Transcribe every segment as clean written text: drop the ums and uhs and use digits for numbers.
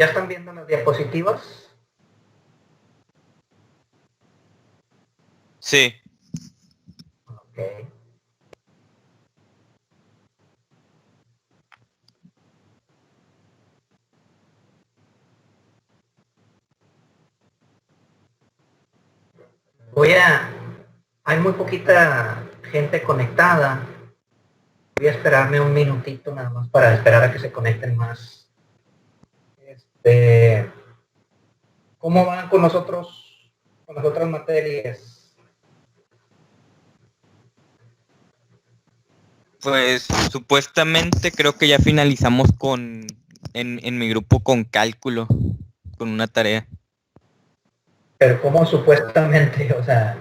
¿Ya están viendo las diapositivas? Sí. Ok. Hay muy poquita gente conectada. Voy a esperarme un minutito nada más para esperar a que se conecten más. ¿Cómo van con nosotros, con las otras materias? Pues supuestamente creo que ya finalizamos en mi grupo con cálculo, con una tarea. Pero ¿cómo supuestamente? O sea,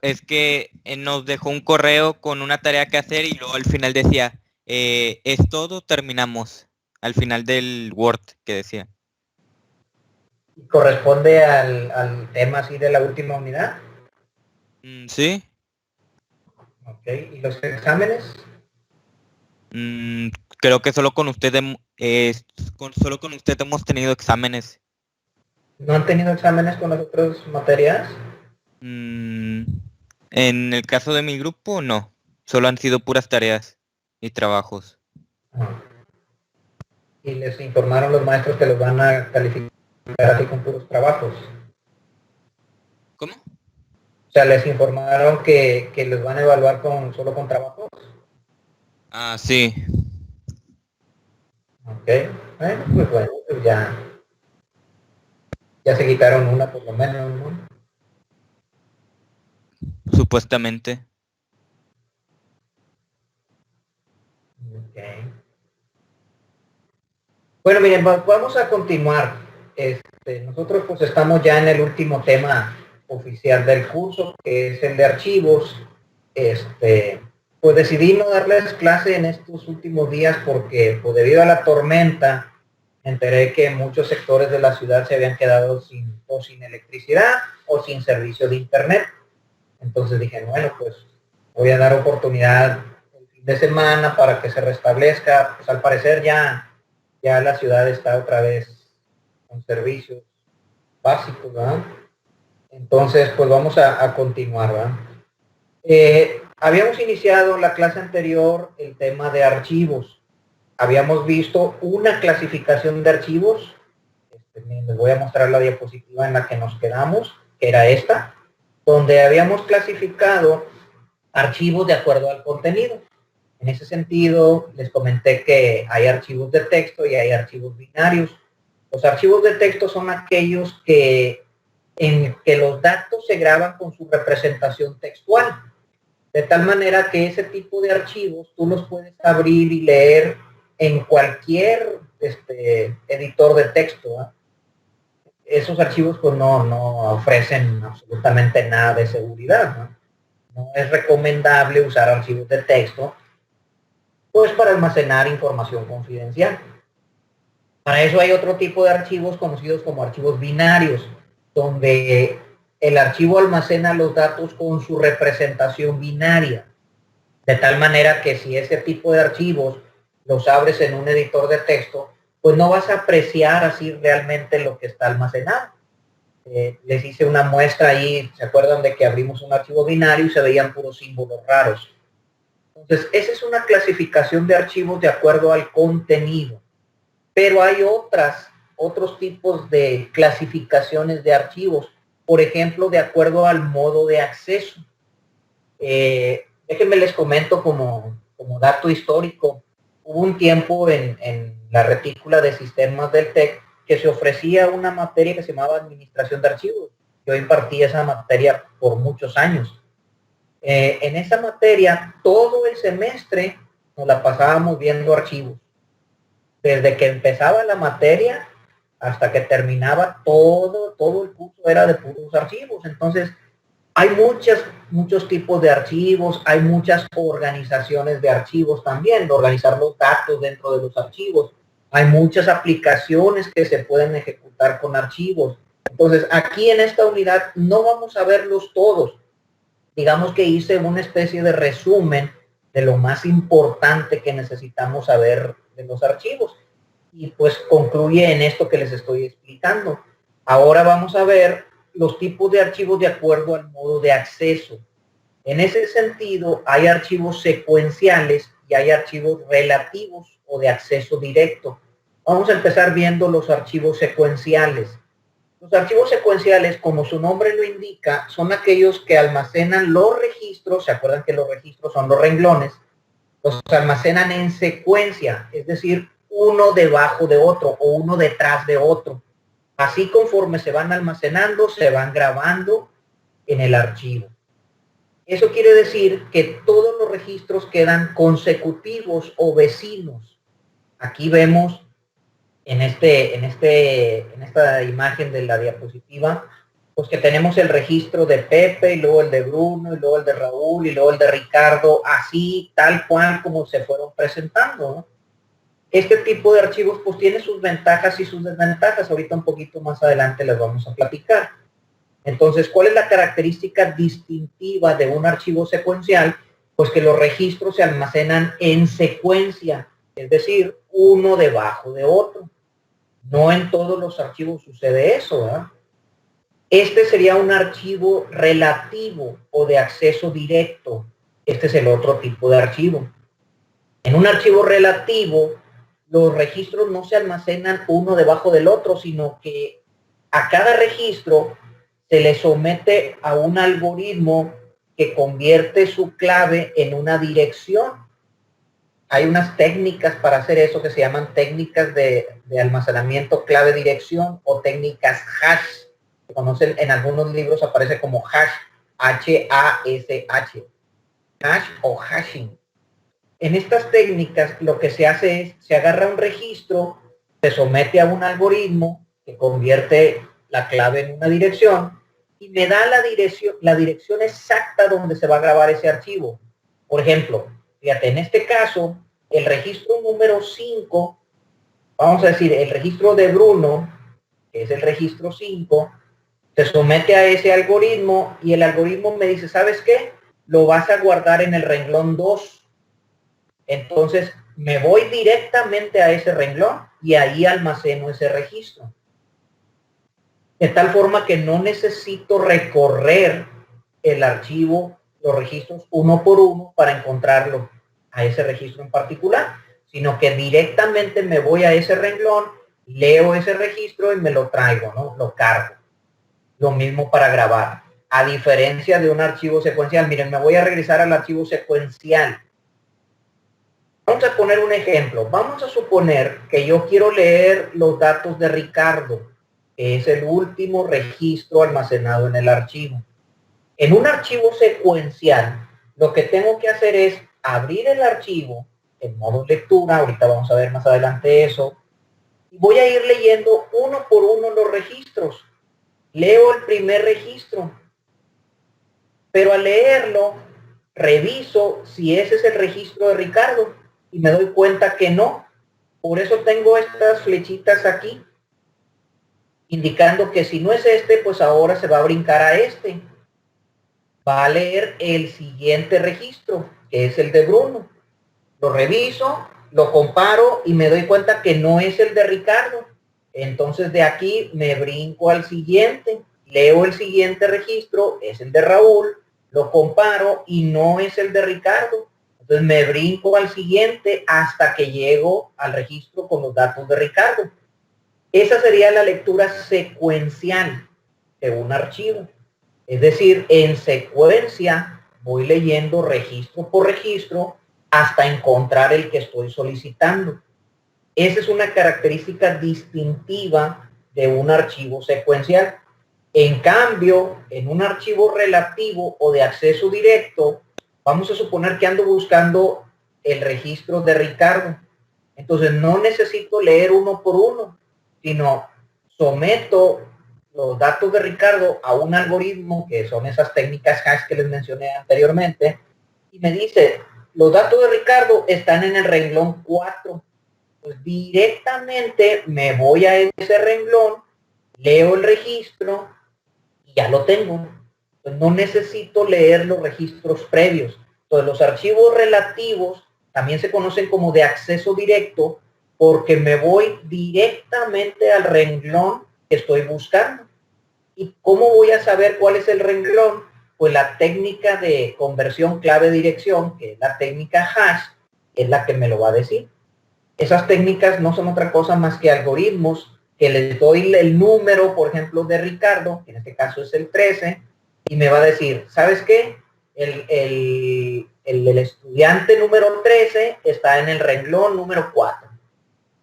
Es que nos dejó un correo con una tarea que hacer y luego al final decía, es todo, terminamos. Al final del Word que decía. ¿corresponde al tema así de la última unidad? Sí. Ok. ¿Y los exámenes? Creo que solo con usted solo con usted hemos tenido exámenes. ¿No han tenido exámenes con las otras materias? En el caso de mi grupo, no. Solo han sido puras tareas y trabajos. Ah. Y les informaron los maestros que los van a calificar así con puros trabajos. ¿Cómo? O sea, les informaron que los van a evaluar solo con trabajos. Ah, sí, Ok. Bueno, pues ya se quitaron una por lo menos, ¿no? supuestamente. Okay. Bueno, miren, vamos a continuar. Nosotros pues estamos ya en el último tema oficial del curso, que es el de archivos. Pues decidí no darles clase en estos últimos días porque pues, debido a la tormenta me enteré que muchos sectores de la ciudad se habían quedado sin electricidad o sin servicio de internet. Entonces dije, bueno, pues voy a dar oportunidad el fin de semana para que se restablezca. Pues al parecer ya la ciudad está otra vez con servicios básicos, ¿verdad? Entonces, pues vamos a continuar, ¿verdad? Habíamos iniciado la clase anterior el tema de archivos. Habíamos visto una clasificación de archivos. Les voy a mostrar la diapositiva en la que nos quedamos, que era esta, donde habíamos clasificado archivos de acuerdo al contenido. En ese sentido, les comenté que hay archivos de texto y hay archivos binarios. Los archivos de texto son aquellos en que los datos se graban con su representación textual, de tal manera que ese tipo de archivos tú los puedes abrir y leer en cualquier editor de texto, ¿eh? Esos archivos pues no ofrecen absolutamente nada de seguridad, ¿no? No es recomendable usar archivos de texto pues para almacenar información confidencial. Para eso hay otro tipo de archivos conocidos como archivos binarios, donde el archivo almacena los datos con su representación binaria, de tal manera que si ese tipo de archivos los abres en un editor de texto, pues no vas a apreciar así realmente lo que está almacenado. Les hice una muestra ahí, ¿se acuerdan de que abrimos un archivo binario y se veían puros símbolos raros? Entonces, esa es una clasificación de archivos de acuerdo al contenido. Pero hay otros tipos de clasificaciones de archivos, por ejemplo, de acuerdo al modo de acceso. Déjenme les comento como dato histórico. Hubo un tiempo en la retícula de sistemas del TEC que se ofrecía una materia que se llamaba administración de archivos. Yo impartí esa materia por muchos años. En esa materia, todo el semestre nos la pasábamos viendo archivos. Desde que empezaba la materia hasta que terminaba, todo el curso era de puros archivos. Entonces, hay muchos tipos de archivos, hay muchas organizaciones de archivos también, de organizar los datos dentro de los archivos. Hay muchas aplicaciones que se pueden ejecutar con archivos. Entonces, aquí en esta unidad no vamos a verlos todos. Digamos que hice una especie de resumen de lo más importante que necesitamos saber de los archivos. y pues concluye en esto que les estoy explicando. Ahora vamos a ver los tipos de archivos de acuerdo al modo de acceso. En ese sentido, hay archivos secuenciales y hay archivos relativos o de acceso directo. Vamos a empezar viendo los archivos secuenciales. Los archivos secuenciales, como su nombre lo indica, son aquellos que almacenan los registros. ¿Se acuerdan que los registros son los renglones? Los almacenan en secuencia, es decir, uno debajo de otro o uno detrás de otro. Así, conforme se van almacenando, se van grabando en el archivo. Eso quiere decir que todos los registros quedan consecutivos o vecinos. Aquí vemos en esta imagen de la diapositiva, pues que tenemos el registro de Pepe, y luego el de Bruno, y luego el de Raúl, y luego el de Ricardo, así, tal cual como se fueron presentando, ¿no? Este tipo de archivos pues tiene sus ventajas y sus desventajas. Ahorita un poquito más adelante les vamos a platicar. Entonces, ¿cuál es la característica distintiva de un archivo secuencial? Pues que los registros se almacenan en secuencia, es decir, uno debajo de otro. No en todos los archivos sucede eso, ¿verdad? Este sería un archivo relativo o de acceso directo. Este es el otro tipo de archivo. En un archivo relativo, los registros no se almacenan uno debajo del otro, sino que a cada registro se le somete a un algoritmo que convierte su clave en una dirección. Hay unas técnicas para hacer eso que se llaman técnicas de almacenamiento clave dirección o técnicas hash. Se conocen, en algunos libros aparece como hash, H-A-S-H, hash o hashing. En estas técnicas lo que se hace es, se agarra un registro, se somete a un algoritmo que convierte la clave en una dirección y me da la dirección exacta donde se va a grabar ese archivo. Por ejemplo, fíjate, en este caso, el registro número 5, vamos a decir, el registro de Bruno, que es el registro 5, se somete a ese algoritmo y el algoritmo me dice, ¿sabes qué? Lo vas a guardar en el renglón 2. Entonces, me voy directamente a ese renglón y ahí almaceno ese registro. De tal forma que no necesito recorrer el archivo, los registros uno por uno para encontrarlo a ese registro en particular, sino que directamente me voy a ese renglón, leo ese registro y me lo traigo, ¿no? Lo cargo. Lo mismo para grabar. A diferencia de un archivo secuencial. Miren, me voy a regresar al archivo secuencial. Vamos a poner un ejemplo. Vamos a suponer que yo quiero leer los datos de Ricardo, que es el último registro almacenado en el archivo. En un archivo secuencial, lo que tengo que hacer es abrir el archivo en modo lectura. Ahorita vamos a ver más adelante eso. Y voy a ir leyendo uno por uno los registros. Leo el primer registro. Pero al leerlo, reviso si ese es el registro de Ricardo. Y me doy cuenta que no. Por eso tengo estas flechitas aquí, indicando que si no es este, pues ahora se va a brincar a este. Va a leer el siguiente registro, que es el de Bruno. Lo reviso, lo comparo y me doy cuenta que no es el de Ricardo. Entonces de aquí me brinco al siguiente. Leo el siguiente registro, es el de Raúl. Lo comparo y no es el de Ricardo. Entonces me brinco al siguiente hasta que llego al registro con los datos de Ricardo. Esa sería la lectura secuencial de un archivo. Es decir, en secuencia voy leyendo registro por registro hasta encontrar el que estoy solicitando. Esa es una característica distintiva de un archivo secuencial. En cambio, en un archivo relativo o de acceso directo, vamos a suponer que ando buscando el registro de Ricardo. Entonces no necesito leer uno por uno, sino someto los datos de Ricardo a un algoritmo, que son esas técnicas hash que les mencioné anteriormente, y me dice, los datos de Ricardo están en el renglón 4. Pues directamente me voy a ese renglón, leo el registro y ya lo tengo. Pues no necesito leer los registros previos. Entonces los archivos relativos también se conocen como de acceso directo, porque me voy directamente al renglón que estoy buscando. ¿Y cómo voy a saber cuál es el renglón? Pues la técnica de conversión clave-dirección, que es la técnica hash, es la que me lo va a decir. Esas técnicas no son otra cosa más que algoritmos que les doy el número, por ejemplo, de Ricardo, que en este caso es el 13, y me va a decir, ¿sabes qué? El estudiante número 13 está en el renglón número 4.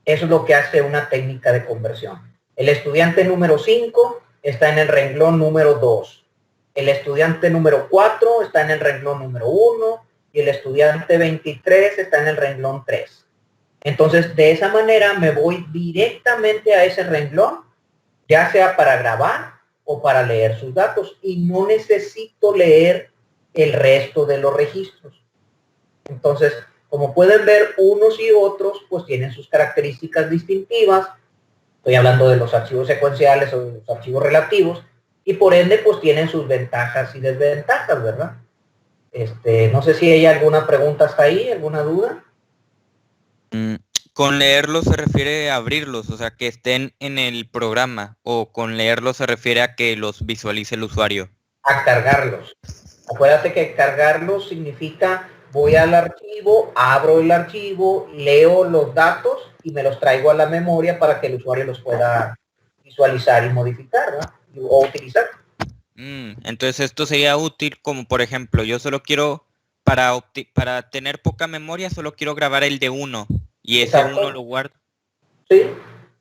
Eso es lo que hace una técnica de conversión. El estudiante número 5 está en el renglón número 2. El estudiante número 4 está en el renglón número 1 y el estudiante 23 está en el renglón 3. Entonces, de esa manera me voy directamente a ese renglón, ya sea para grabar o para leer sus datos, y no necesito leer el resto de los registros. Entonces, como pueden ver, unos y otros pues tienen sus características distintivas. Estoy hablando de los archivos secuenciales o de los archivos relativos, y por ende pues tienen sus ventajas y desventajas, ¿verdad? No sé si hay alguna pregunta hasta ahí, alguna duda. Con leerlos se refiere a abrirlos, o sea, que estén en el programa, o con leerlos se refiere a que los visualice el usuario. A cargarlos. Acuérdate que cargarlos significa voy al archivo, abro el archivo, leo los datos y me los traigo a la memoria para que el usuario los pueda visualizar y modificar, ¿verdad? O utilizar. Entonces esto sería útil como, por ejemplo, yo solo quiero, para tener poca memoria, solo quiero grabar el de 1 y ese Exacto. 1 lo guardo. Sí.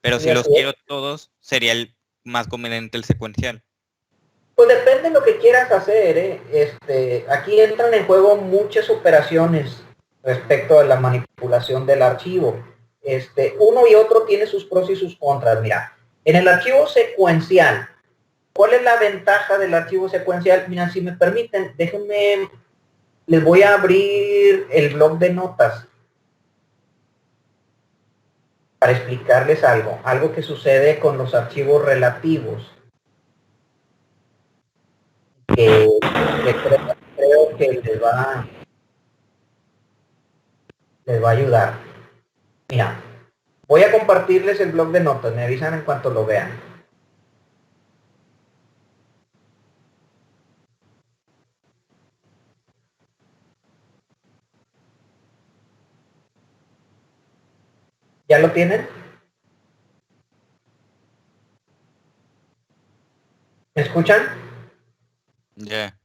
Pero Sí, si los así es. quiero todos, sería el más conveniente el secuencial. Pues depende de lo que quieras hacer, ¿eh? Aquí entran en juego muchas operaciones respecto a la manipulación del archivo. Uno y otro tiene sus pros y sus contras. Mira, en el archivo secuencial, ¿cuál es la ventaja del archivo secuencial? Mira, si me permiten, déjenme, les voy a abrir el blog de notas para explicarles algo que sucede con los archivos relativos, que creo que les va a ayudar. Mira, voy a compartirles el blog de notas, me avisan en cuanto lo vean. ¿Ya lo tienen? ¿Me escuchan? Ya. Yeah.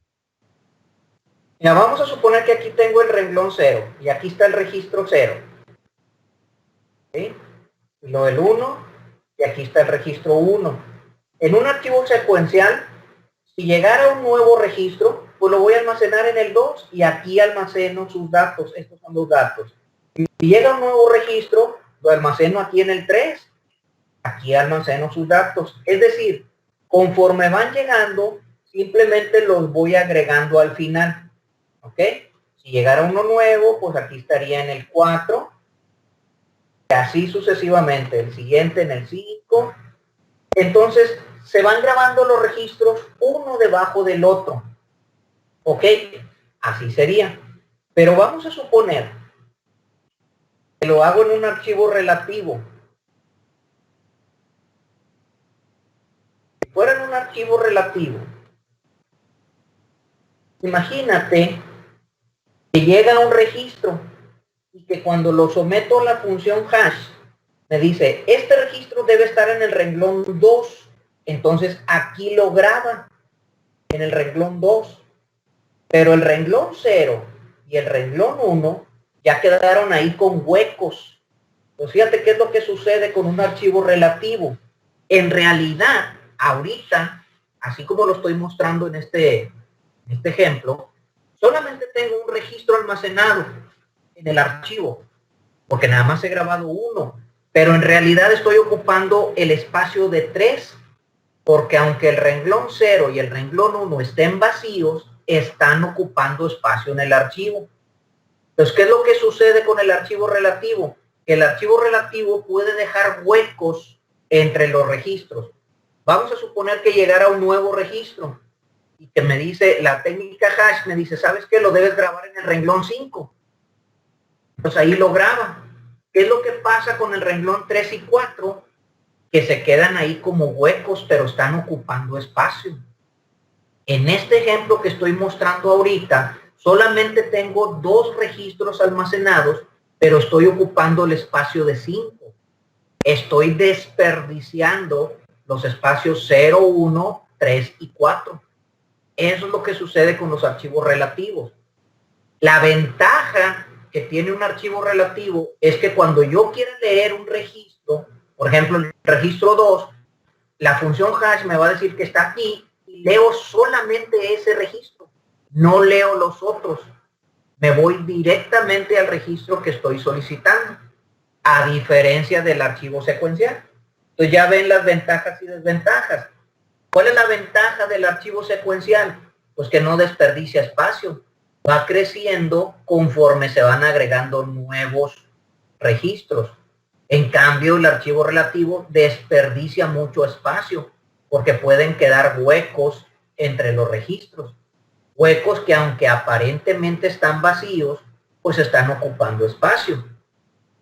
Mira, vamos a suponer que aquí tengo el renglón 0 y aquí está el registro 0. ¿Sí? Lo del 1 y aquí está el registro 1. En un archivo secuencial, si llegara un nuevo registro, pues lo voy a almacenar en el 2 y aquí almaceno sus datos. Estos son los datos. Si llega un nuevo registro, lo almaceno aquí en el 3. Aquí almaceno sus datos. Es decir, conforme van llegando, simplemente los voy agregando al final. ¿Ok? Si llegara uno nuevo, pues aquí estaría en el 4. Y así sucesivamente. El siguiente en el 5. Entonces, se van grabando los registros uno debajo del otro. ¿Ok? Así sería. Pero vamos a suponer que lo hago en un archivo relativo. Si fuera en un archivo relativo, imagínate que llega un registro y que cuando lo someto a la función hash, me dice, este registro debe estar en el renglón 2. Entonces aquí lo graba en el renglón 2. Pero el renglón 0 y el renglón 1 ya quedaron ahí con huecos. Pues fíjate qué es lo que sucede con un archivo relativo. En realidad, ahorita, así como lo estoy mostrando en este ejemplo, solamente tengo un registro almacenado en el archivo, porque nada más he grabado uno, pero en realidad estoy ocupando el espacio de 3, porque aunque el renglón 0 y el renglón 1 estén vacíos, están ocupando espacio en el archivo. Entonces, ¿qué es lo que sucede con el archivo relativo? Que el archivo relativo puede dejar huecos entre los registros. Vamos a suponer que llegara un nuevo registro y que me dice, la técnica hash me dice, ¿sabes qué? Lo debes grabar en el renglón 5. Entonces ahí lo graba. ¿Qué es lo que pasa con el renglón 3 y 4? Que se quedan ahí como huecos, pero están ocupando espacio. En este ejemplo que estoy mostrando ahorita, solamente tengo 2 registros almacenados, pero estoy ocupando el espacio de 5. Estoy desperdiciando los espacios 0, 1, 3 y 4. Eso es lo que sucede con los archivos relativos. La ventaja que tiene un archivo relativo es que cuando yo quiero leer un registro, por ejemplo, el registro 2, la función hash me va a decir que está aquí y leo solamente ese registro. No leo los otros. Me voy directamente al registro que estoy solicitando, a diferencia del archivo secuencial. Entonces ya ven las ventajas y desventajas. ¿Cuál es la ventaja del archivo secuencial? Pues que no desperdicia espacio. Va creciendo conforme se van agregando nuevos registros. En cambio, el archivo relativo desperdicia mucho espacio porque pueden quedar huecos entre los registros. Huecos que aunque aparentemente están vacíos, pues están ocupando espacio.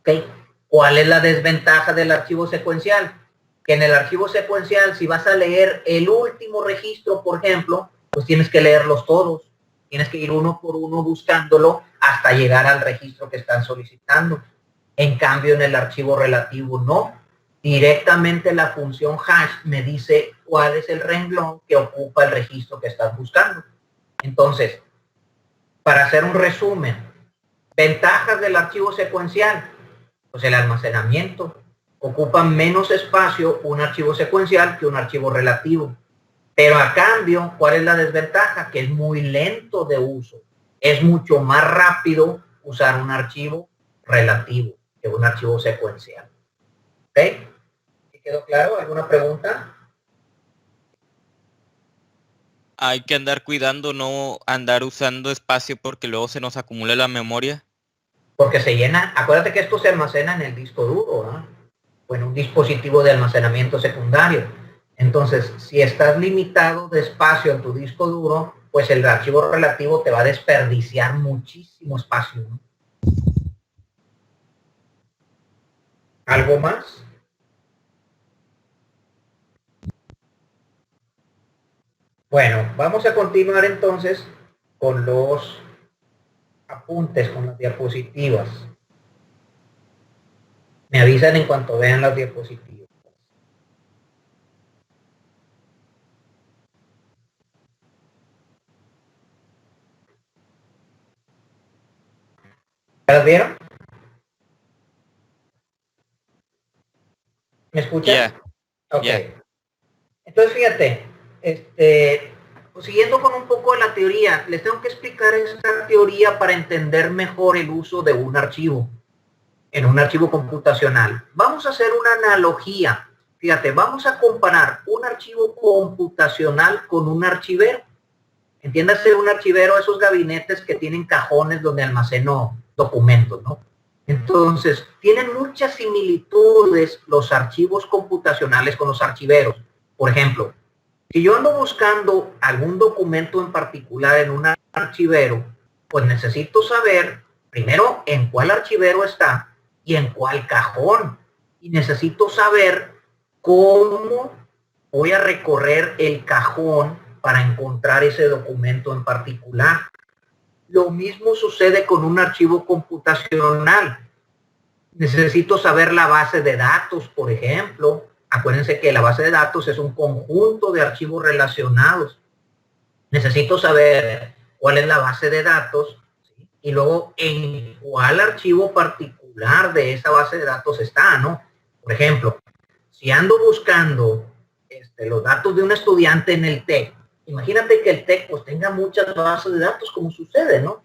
¿Okay? ¿Cuál es la desventaja del archivo secuencial? Que en el archivo secuencial, si vas a leer el último registro, por ejemplo, pues tienes que leerlos todos. Tienes que ir uno por uno buscándolo hasta llegar al registro que están solicitando. En cambio, en el archivo relativo no. Directamente la función hash me dice cuál es el renglón que ocupa el registro que estás buscando. Entonces, para hacer un resumen, ventajas del archivo secuencial, pues el almacenamiento. Ocupa menos espacio un archivo secuencial que un archivo relativo. Pero a cambio, ¿cuál es la desventaja? Que es muy lento de uso. Es mucho más rápido usar un archivo relativo que un archivo secuencial. ¿Ok? ¿Quedó claro? ¿Alguna pregunta? Hay que andar cuidando, no andar usando espacio porque luego se nos acumula la memoria. Porque se llena, acuérdate que esto se almacena en el disco duro, ¿no? O en un dispositivo de almacenamiento secundario. Entonces, si estás limitado de espacio en tu disco duro, pues el archivo relativo te va a desperdiciar muchísimo espacio, ¿no? ¿Algo más? Bueno, vamos a continuar entonces con los apuntes, con las diapositivas. Me avisan en cuanto vean las diapositivas. ¿Las vieron? ¿Me escuchan? Yeah. Ok. Yeah. Entonces, fíjate, pues, siguiendo con un poco de la teoría, les tengo que explicar esta teoría para entender mejor el uso de un archivo, en un archivo computacional. Vamos a hacer una analogía. Fíjate, vamos a comparar un archivo computacional con un archivero. Entiéndase un archivero, esos gabinetes que tienen cajones donde almaceno documentos, ¿no? Entonces, tienen muchas similitudes los archivos computacionales con los archiveros. Por ejemplo, si yo ando buscando algún documento en particular en un archivero, pues necesito saber primero en cuál archivero está y en cuál cajón. Y necesito saber cómo voy a recorrer el cajón para encontrar ese documento en particular. Lo mismo sucede con un archivo computacional. Necesito saber la base de datos, por ejemplo. Acuérdense que la base de datos es un conjunto de archivos relacionados. Necesito saber cuál es la base de datos, ¿sí? Y luego en cuál archivo particular de esa base de datos está, ¿no? Por ejemplo, si ando buscando los datos de un estudiante en el TEC, imagínate que el TEC pues tenga muchas bases de datos como sucede, ¿no?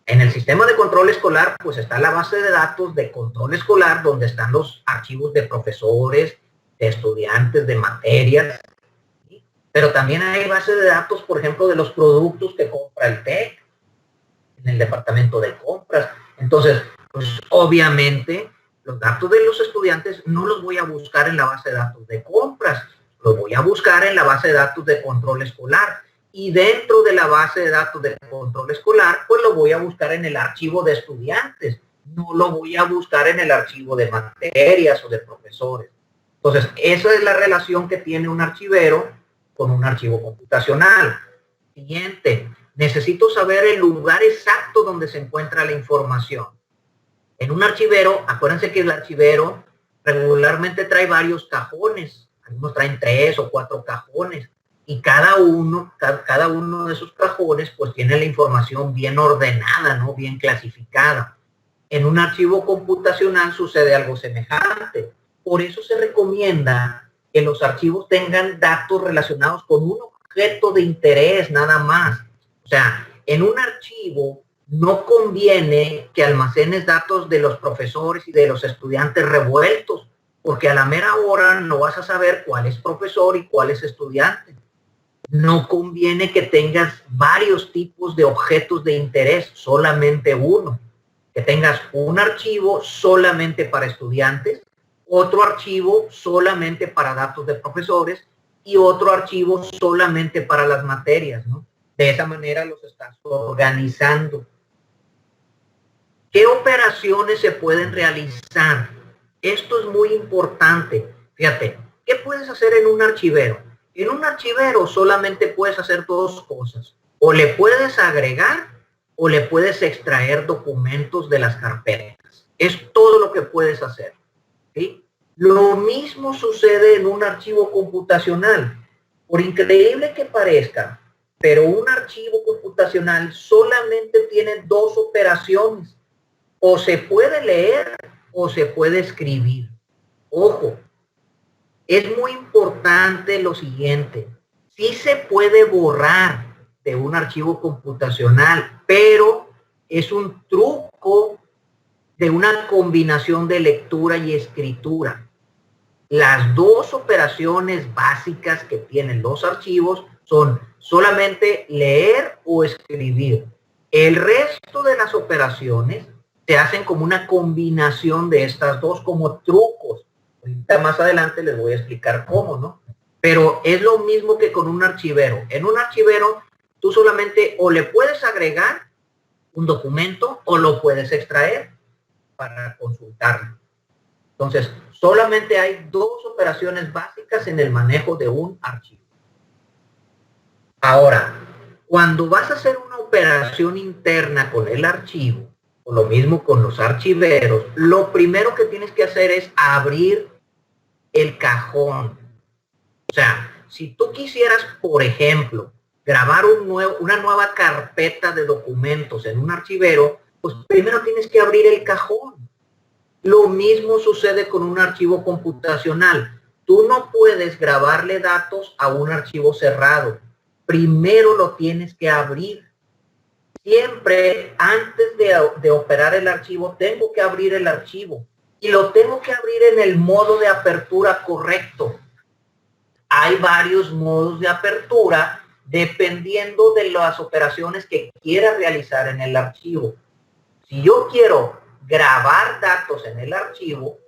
En el sistema de control escolar pues está la base de datos de control escolar donde están los archivos de profesores, de estudiantes, de materias, ¿sí? Pero también hay base de datos, por ejemplo, de los productos que compra el TEC en el departamento de compras. Entonces, pues obviamente los datos de los estudiantes no los voy a buscar en la base de datos de compras, los voy a buscar en la base de datos de control escolar. Y dentro de la base de datos de control escolar, pues lo voy a buscar en el archivo de estudiantes, no lo voy a buscar en el archivo de materias o de profesores. Entonces, esa es la relación que tiene un archivero con un archivo computacional. Siguiente, necesito saber el lugar exacto donde se encuentra la información. En un archivero, acuérdense que el archivero regularmente trae varios cajones. Algunos traen 3 o 4 cajones. Y cada uno de esos cajones pues tiene la información bien ordenada, ¿no? Bien clasificada. En un archivo computacional sucede algo semejante. Por eso se recomienda que los archivos tengan datos relacionados con un objeto de interés nada más. O sea, en un archivo no conviene que almacenes datos de los profesores y de los estudiantes revueltos, porque a la mera hora no vas a saber cuál es profesor y cuál es estudiante. No conviene que tengas varios tipos de objetos de interés, solamente uno. Que tengas un archivo solamente para estudiantes, otro archivo solamente para datos de profesores y otro archivo solamente para las materias, ¿no? De esa manera los estás organizando. ¿Qué operaciones se pueden realizar? Esto es muy importante. Fíjate, ¿qué puedes hacer en un archivero? En un archivero solamente puedes hacer dos cosas. O le puedes agregar o le puedes extraer documentos de las carpetas. Es todo lo que puedes hacer. ¿Sí? Lo mismo sucede en un archivo computacional. Por increíble que parezca, pero un archivo computacional solamente tiene dos operaciones. O se puede leer o se puede escribir. Ojo, es muy importante lo siguiente. Sí se puede borrar de un archivo computacional, pero es un truco de una combinación de lectura y escritura. Las dos operaciones básicas que tienen los archivos son solamente leer o escribir. El resto de las operaciones se hacen como una combinación de estas dos, como trucos. Ahorita más adelante les voy a explicar cómo, ¿no? Pero es lo mismo que con un archivero. En un archivero tú solamente o le puedes agregar un documento o lo puedes extraer para consultarlo. Entonces, solamente hay dos operaciones básicas en el manejo de un archivo. Ahora, cuando vas a hacer una operación interna con el archivo, o lo mismo con los archiveros, lo primero que tienes que hacer es abrir el cajón. O sea, si tú quisieras, por ejemplo, grabar una nueva carpeta de documentos en un archivero, pues primero tienes que abrir el cajón. Lo mismo sucede con un archivo computacional. Tú no puedes grabarle datos a un archivo cerrado. Primero lo tienes que abrir. Siempre antes de operar el archivo, tengo que abrir el archivo. Y lo tengo que abrir en el modo de apertura correcto. Hay varios modos de apertura dependiendo de las operaciones que quiera realizar en el archivo. Si yo quiero grabar datos en el archivo,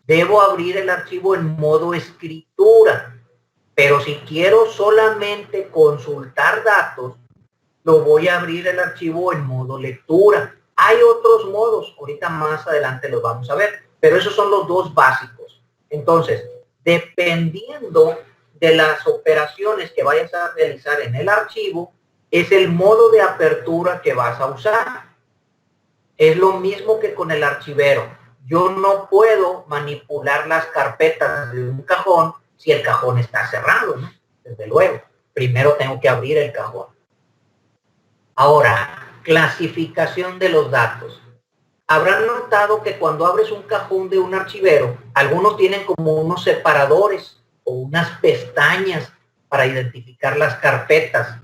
debo abrir el archivo en modo escritura. Pero si quiero solamente consultar datos, lo voy a abrir el archivo en modo lectura. Hay otros modos, ahorita más adelante los vamos a ver, pero esos son los dos básicos. Entonces, dependiendo de las operaciones que vayas a realizar en el archivo, es el modo de apertura que vas a usar. Es lo mismo que con el archivero. Yo no puedo manipular las carpetas de un cajón si el cajón está cerrado, ¿no? Desde luego. Primero tengo que abrir el cajón. Ahora, clasificación de los datos. Habrán notado que cuando abres un cajón de un archivero, algunos tienen como unos separadores o unas pestañas para identificar las carpetas.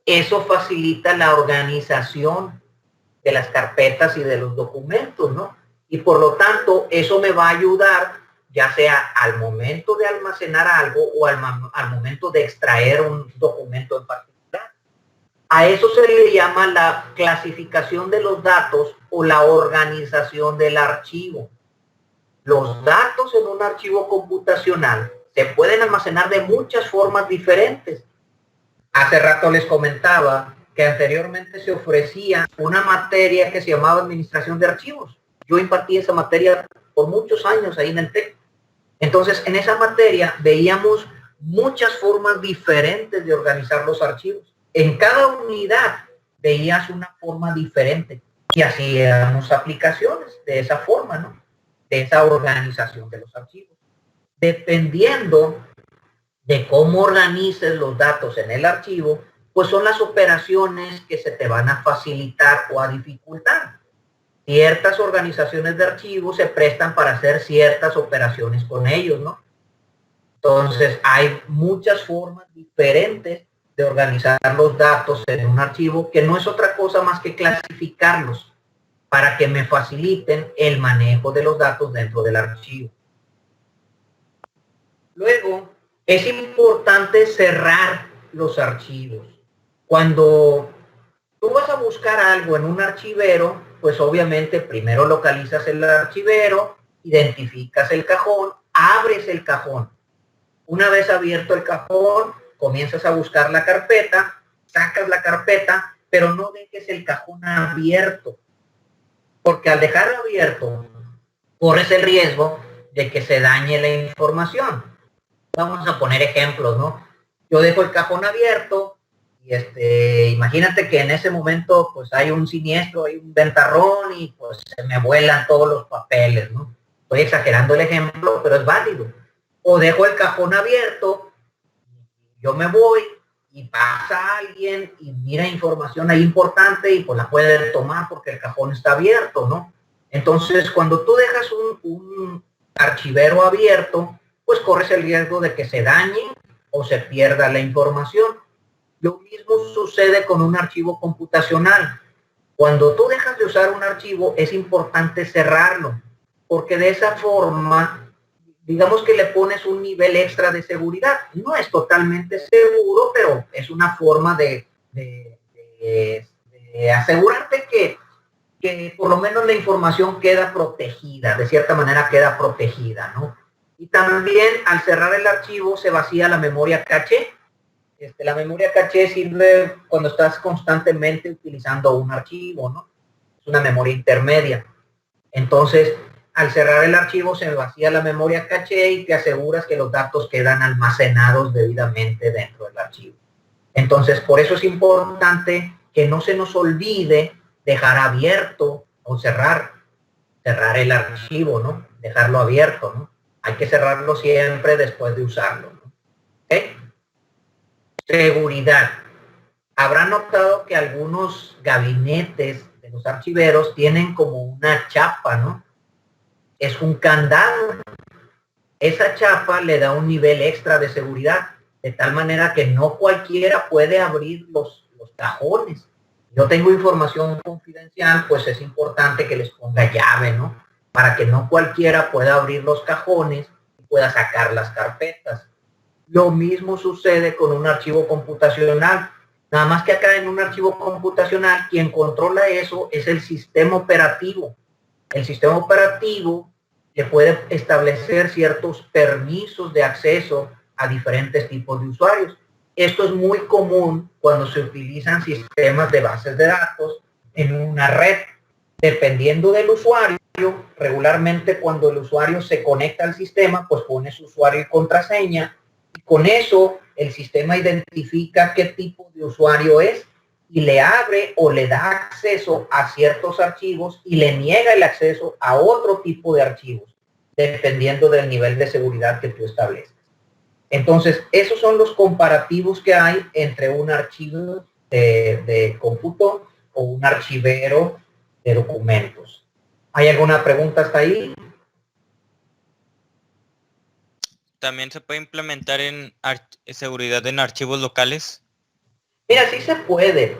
Eso facilita la organización de las carpetas y de los documentos, ¿no? Y por lo tanto, eso me va a ayudar, ya sea al momento de almacenar algo o al momento de extraer un documento en particular. A eso se le llama la clasificación de los datos o la organización del archivo. Los datos en un archivo computacional se pueden almacenar de muchas formas diferentes. Hace rato les comentaba que anteriormente se ofrecía una materia que se llamaba administración de archivos. Yo impartí esa materia por muchos años ahí en el TEC. Entonces, en esa materia veíamos muchas formas diferentes de organizar los archivos. En cada unidad veías una forma diferente y hacíamos aplicaciones de esa forma, ¿no? De esa organización de los archivos. Dependiendo de cómo organices los datos en el archivo, pues son las operaciones que se te van a facilitar o a dificultar. Ciertas organizaciones de archivos se prestan para hacer ciertas operaciones con ellos, ¿no? Entonces, hay muchas formas diferentes de organizar los datos en un archivo, que no es otra cosa más que clasificarlos para que me faciliten el manejo de los datos dentro del archivo. Luego, es importante cerrar los archivos. Cuando tú vas a buscar algo en un archivero, pues obviamente primero localizas el archivero, identificas el cajón, abres el cajón. Una vez abierto el cajón, comienzas a buscar la carpeta, sacas la carpeta, pero no dejes el cajón abierto, porque al dejarlo abierto, corres el riesgo de que se dañe la información. Vamos a poner ejemplos, ¿no? Yo dejo el cajón abierto y imagínate que en ese momento pues hay un siniestro, hay un ventarrón y pues se me vuelan todos los papeles, ¿no? Estoy exagerando el ejemplo, pero es válido. O dejo el cajón abierto, yo me voy y pasa alguien y mira información ahí importante y pues la puede tomar porque el cajón está abierto, ¿no? Entonces, cuando tú dejas un archivero abierto, pues corres el riesgo de que se dañe o se pierda la información. Lo mismo sucede con un archivo computacional. Cuando tú dejas de usar un archivo, es importante cerrarlo, porque de esa forma, digamos que le pones un nivel extra de seguridad. No es totalmente seguro, pero es una forma de asegurarte que por lo menos la información queda protegida, de cierta manera queda protegida, ¿no? Y también al cerrar el archivo se vacía la memoria caché. La memoria caché sirve cuando estás constantemente utilizando un archivo, ¿no? Es una memoria intermedia. Entonces, al cerrar el archivo se vacía la memoria caché y te aseguras que los datos quedan almacenados debidamente dentro del archivo. Entonces, por eso es importante que no se nos olvide dejar abierto o cerrar el archivo, ¿no? Dejarlo abierto, ¿no? Hay que cerrarlo siempre después de usarlo, ¿no? ¿Okay? Seguridad. Habrán notado que algunos gabinetes de los archiveros tienen como una chapa, ¿no? Es un candado. Esa chapa le da un nivel extra de seguridad, de tal manera que no cualquiera puede abrir los cajones. Yo tengo información confidencial, pues es importante que les ponga llave, ¿no? Para que no cualquiera pueda abrir los cajones y pueda sacar las carpetas. Lo mismo sucede con un archivo computacional. Nada más que acá en un archivo computacional, quien controla eso es el sistema operativo. El sistema operativo le puede establecer ciertos permisos de acceso a diferentes tipos de usuarios. Esto es muy común cuando se utilizan sistemas de bases de datos en una red. Dependiendo del usuario, regularmente cuando el usuario se conecta al sistema, pues pone su usuario y contraseña. Y con eso, el sistema identifica qué tipo de usuario es y le abre o le da acceso a ciertos archivos y le niega el acceso a otro tipo de archivos, dependiendo del nivel de seguridad que tú estableces. Entonces, esos son los comparativos que hay entre un archivo de cómputo o un archivero de documentos. ¿Hay alguna pregunta hasta ahí? ¿También se puede implementar en seguridad en archivos locales? Mira, sí se puede.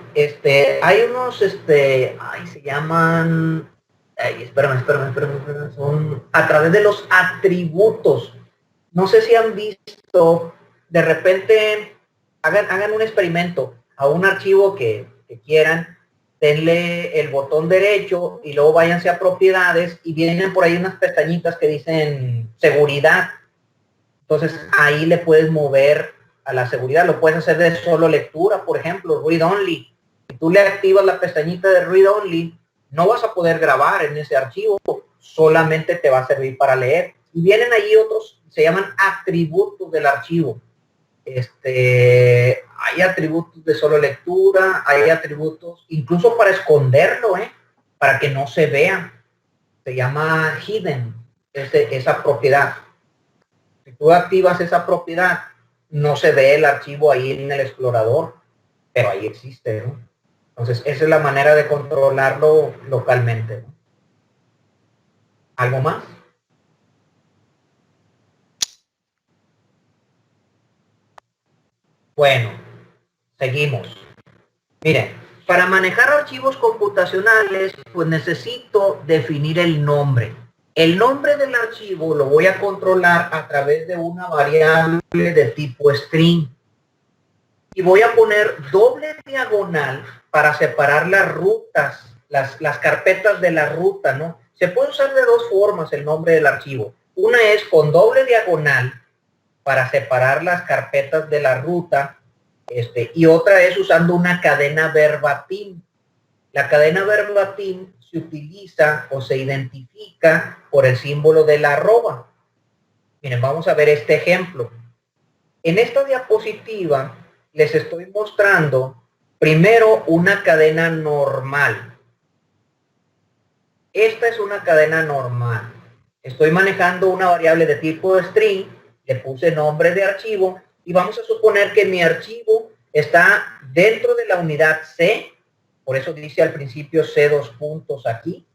Hay unos, se llaman, espérame, son a través de los atributos. No sé si han visto, de repente, hagan un experimento a un archivo que quieran, denle el botón derecho y luego váyanse a propiedades y vienen por ahí unas pestañitas que dicen seguridad. Entonces ahí le puedes mover a la seguridad, lo puedes hacer de solo lectura, por ejemplo, read only. Si tú le activas la pestañita de read only, No vas a poder grabar en ese archivo, solamente te va a servir para leer. Y vienen allí otros, se llaman atributos del archivo. Hay atributos de solo lectura, hay atributos incluso para esconderlo, para que no se vea. Se llama hidden, esa propiedad. Si tú activas esa propiedad, no se ve el archivo ahí en el explorador, pero ahí existe, ¿no? Entonces, esa es la manera de controlarlo localmente, ¿no? ¿Algo más? Bueno, seguimos. Miren, para manejar archivos computacionales, pues necesito definir el nombre. El nombre del archivo lo voy a controlar a través de una variable de tipo string. Y voy a poner doble diagonal para separar las rutas, las carpetas de la ruta, ¿no? Se puede usar de dos formas el nombre del archivo. Una es con doble diagonal para separar las carpetas de la ruta, y otra es usando una cadena verbatim. La cadena verbatim se utiliza o se identifica por el símbolo de la arroba. Miren, vamos a ver este ejemplo. En esta diapositiva les estoy mostrando primero una cadena normal. Esta es una cadena normal. Estoy manejando una variable de tipo string, le puse nombre de archivo y vamos a suponer que mi archivo está dentro de la unidad C, por eso dice al principio C dos puntos aquí.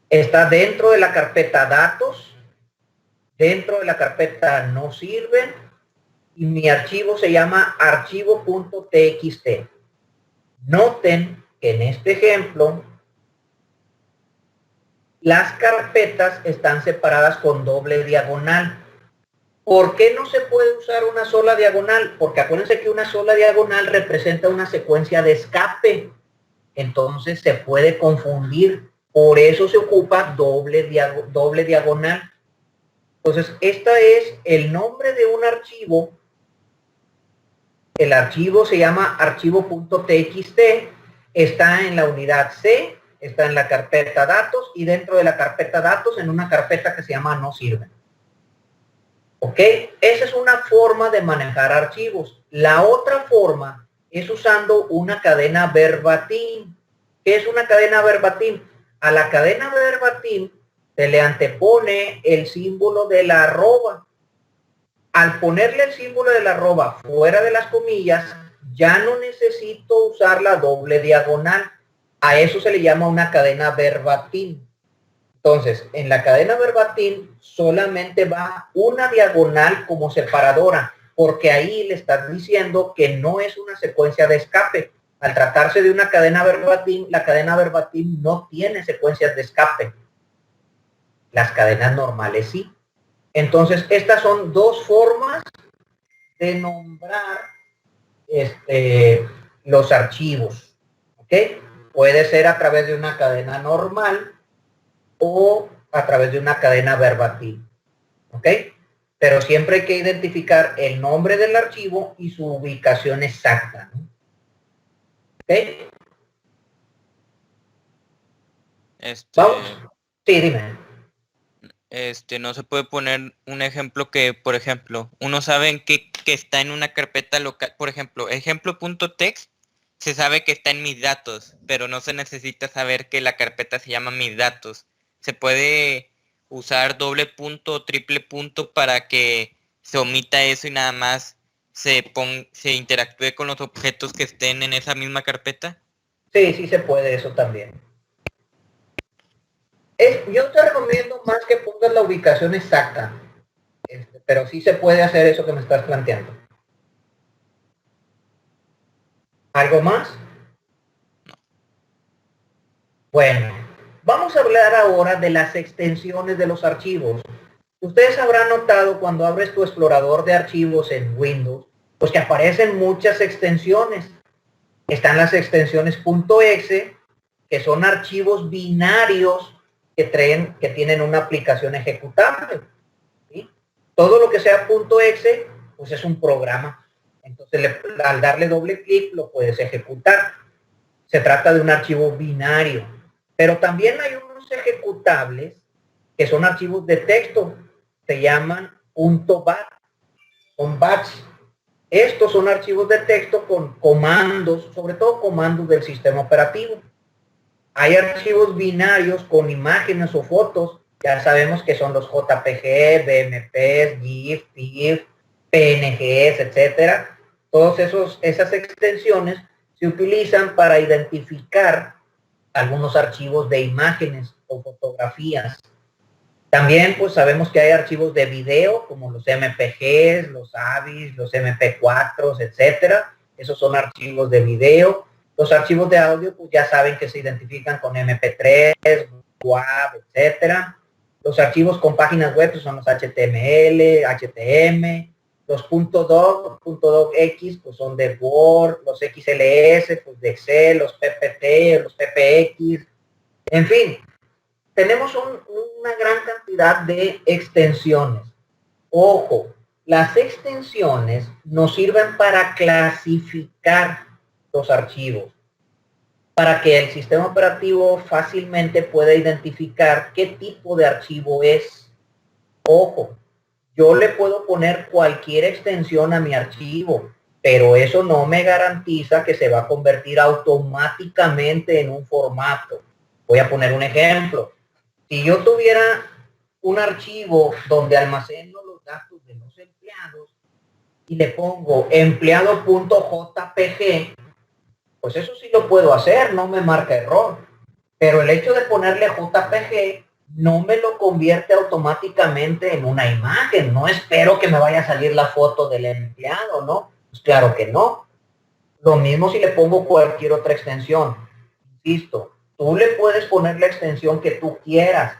Está dentro de la carpeta datos, dentro de la carpeta no sirven, y mi archivo se llama archivo.txt. Noten que en este ejemplo las carpetas están separadas con doble diagonal. ¿Por qué no se puede usar una sola diagonal? Porque acuérdense que una sola diagonal representa una secuencia de escape. Entonces se puede confundir. Por eso se ocupa doble diagonal. Entonces, este es el nombre de un archivo. El archivo se llama archivo.txt, está en la unidad C, está en la carpeta datos y dentro de la carpeta datos en una carpeta que se llama no sirve. ¿Ok? Esa es una forma de manejar archivos. La otra forma es usando una cadena verbatim. ¿Qué es una cadena verbatim? A la cadena verbatim se le antepone el símbolo de la arroba. Al ponerle el símbolo de la arroba fuera de las comillas, ya no necesito usar la doble diagonal. A eso se le llama una cadena verbatim. Entonces, en la cadena verbatim solamente va una diagonal como separadora, porque ahí le estás diciendo que no es una secuencia de escape. Al tratarse de una cadena verbatim, la cadena verbatim no tiene secuencias de escape. Las cadenas normales sí. Entonces, estas son dos formas de nombrar los archivos. ¿Ok? Puede ser a través de una cadena normal o a través de una cadena verbatim. ¿Ok? Pero siempre hay que identificar el nombre del archivo y su ubicación exacta, ¿no? ¿Ok? ¿Vamos? Sí, dime. No se puede poner un ejemplo que, por ejemplo, uno sabe que está en una carpeta local, por ejemplo, ejemplo.txt, se sabe que está en mis datos, pero no se necesita saber que la carpeta se llama mis datos. Se puede usar doble punto o triple punto para que se omita eso y nada más se interactúe con los objetos que estén en esa misma carpeta. Sí, sí se puede eso también. Yo te recomiendo más que pongas la ubicación exacta, pero sí se puede hacer eso que me estás planteando. ¿Algo más? Bueno, vamos a hablar ahora de las extensiones de los archivos. Ustedes habrán notado cuando abres tu explorador de archivos en Windows, pues que aparecen muchas extensiones. Están las extensiones .exe, que son archivos binarios que tienen una aplicación ejecutable. ¿Sí? Todo lo que sea .exe, pues es un programa. Entonces, al darle doble clic, lo puedes ejecutar. Se trata de un archivo binario. Pero también hay unos ejecutables que son archivos de texto, se llaman .bat, son bats. Estos son archivos de texto con comandos, sobre todo comandos del sistema operativo. Hay archivos binarios con imágenes o fotos, ya sabemos que son los JPG, BMPs, GIF, TIFF, PNGs, etcétera. Todas esas extensiones se utilizan para identificar algunos archivos de imágenes o fotografías. También pues sabemos que hay archivos de video como los MPGs, los AVIs, los MP4, etcétera. Esos son archivos de video. Los archivos de audio pues ya saben que se identifican con MP3, WAV, etcétera. Los archivos con páginas web pues, son los HTML, HTM. Los .docx pues son de Word, los XLS pues de Excel, los PPT, los PPX, en fin, tenemos una gran cantidad de extensiones. Ojo, las extensiones nos sirven para clasificar los archivos, para que el sistema operativo fácilmente pueda identificar qué tipo de archivo es. Ojo, yo le puedo poner cualquier extensión a mi archivo, pero eso no me garantiza que se va a convertir automáticamente en un formato. Voy a poner un ejemplo. Si yo tuviera un archivo donde almaceno los datos de los empleados y le pongo empleado.jpg, pues eso sí lo puedo hacer, no me marca error. Pero el hecho de ponerle JPG no me lo convierte automáticamente en una imagen. No espero que me vaya a salir la foto del empleado, ¿no? Pues claro que no. Lo mismo si le pongo cualquier otra extensión. Insisto, tú le puedes poner la extensión que tú quieras,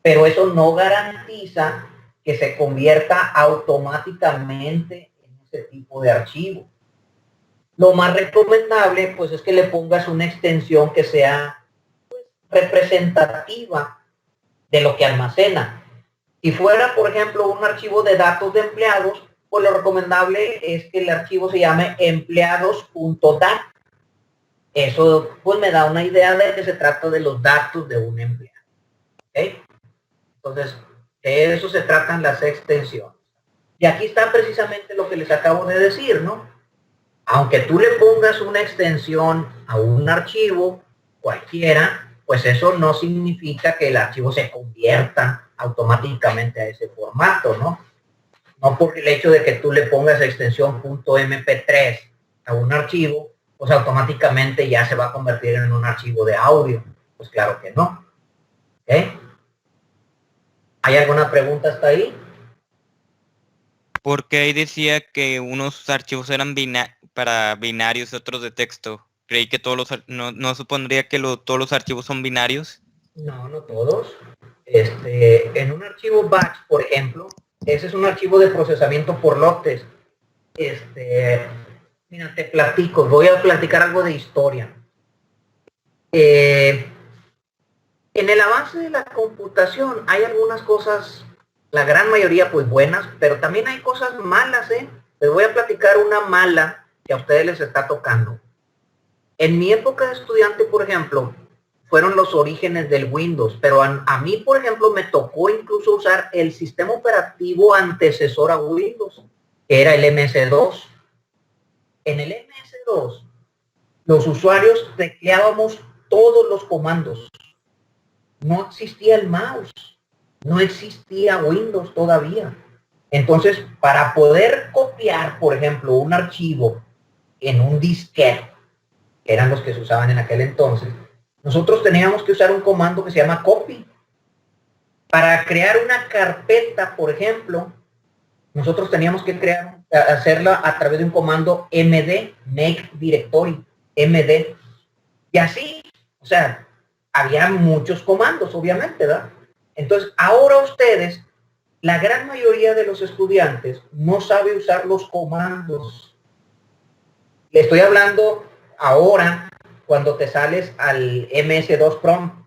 pero eso no garantiza que se convierta automáticamente en ese tipo de archivo. Lo más recomendable, pues, es que le pongas una extensión que sea pues, representativa de lo que almacena. Si fuera, por ejemplo, un archivo de datos de empleados, pues lo recomendable es que el archivo se llame empleados.dat. Eso pues me da una idea de que se trata de los datos de un empleado. ¿Okay? Entonces, de eso se tratan las extensiones. Y aquí está precisamente lo que les acabo de decir, ¿no? Aunque tú le pongas una extensión a un archivo cualquiera, pues eso no significa que el archivo se convierta automáticamente a ese formato, ¿no? No por el hecho de que tú le pongas extensión .mp3 a un archivo, pues automáticamente ya se va a convertir en un archivo de audio. Pues claro que no. ¿Okay? ¿Hay alguna pregunta hasta ahí? Porque ahí decía que unos archivos eran para binarios y otros de texto. Creí que no supondría que todos los archivos son binarios. No, no todos. En un archivo batch, por ejemplo, ese es un archivo de procesamiento por lotes. Mira, te platico, voy a platicar algo de historia. En el avance de la computación hay algunas cosas, la gran mayoría pues buenas, pero también hay cosas malas, ¿eh? Les voy a platicar una mala que a ustedes les está tocando. En mi época de estudiante, por ejemplo, fueron los orígenes del Windows, pero a mí, por ejemplo, me tocó incluso usar el sistema operativo antecesor a Windows, que era el MS2. En el MS2, los usuarios tecleábamos todos los comandos. No existía el mouse, no existía Windows todavía. Entonces, para poder copiar, por ejemplo, un archivo en un disquete, que eran los que se usaban en aquel entonces, nosotros teníamos que usar un comando que se llama copy. Para crear una carpeta, por ejemplo, nosotros teníamos que hacerla a través de un comando md, make directory, md. Y así, o sea, había muchos comandos, obviamente, ¿verdad? Entonces, ahora ustedes, la gran mayoría de los estudiantes no sabe usar los comandos. Le estoy hablando ahora cuando te sales al MS2 prompt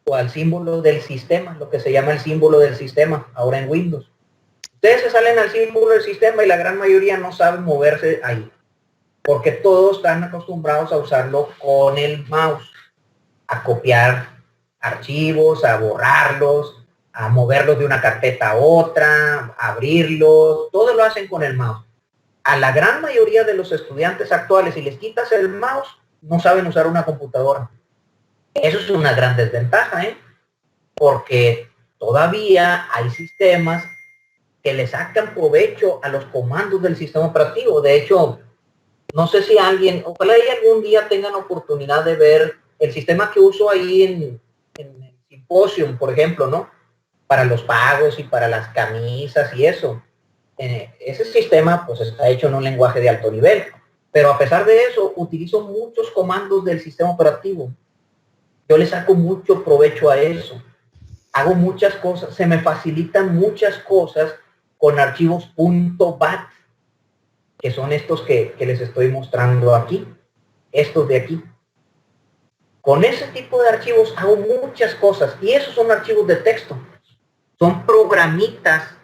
o al símbolo del sistema, lo que se llama el símbolo del sistema, ahora en Windows. Ustedes se salen al símbolo del sistema y la gran mayoría no saben moverse ahí, porque todos están acostumbrados a usarlo con el mouse. a copiar archivos, a borrarlos, a moverlos de una carpeta a otra, a abrirlos, todo lo hacen con el mouse. A la gran mayoría de los estudiantes actuales, si les quitas el mouse, no saben usar una computadora. Eso es una gran desventaja, porque todavía hay sistemas que le sacan provecho a los comandos del sistema operativo. De hecho, no sé si alguien, ojalá y algún día tengan oportunidad de ver el sistema que uso ahí en el Symposium, por ejemplo, ¿no? Para los pagos y para las camisas y eso. Ese sistema pues está hecho en un lenguaje de alto nivel, pero a pesar de eso utilizo muchos comandos del sistema operativo. Yo le saco mucho provecho a eso. Hago muchas cosas, se me facilitan muchas cosas con archivos .bat, que son estos que les estoy mostrando aquí, estos de aquí. Con ese tipo de archivos hago muchas cosas, y esos son archivos de texto. Son programitas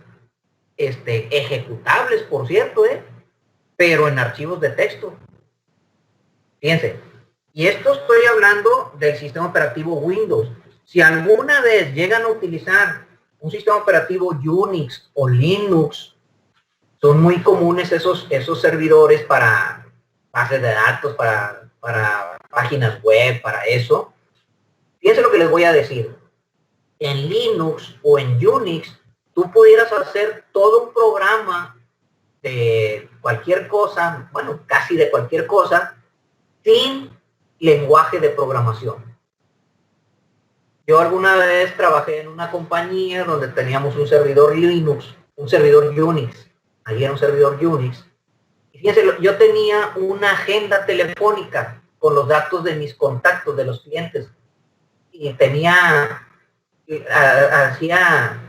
ejecutables, por cierto, pero en archivos de texto. Fíjense, y esto estoy hablando del sistema operativo Windows. Si alguna vez llegan a utilizar un sistema operativo Unix o Linux, son muy comunes esos servidores para bases de datos, para páginas web, para eso. Fíjense lo que les voy a decir. En Linux o en Unix, tú pudieras hacer todo un programa de cualquier cosa, bueno, casi de cualquier cosa, sin lenguaje de programación. Yo alguna vez trabajé en una compañía donde teníamos un servidor Linux, un servidor Unix. Ahí era un servidor Unix. Y fíjense, yo tenía una agenda telefónica con los datos de mis contactos, de los clientes. Y hacía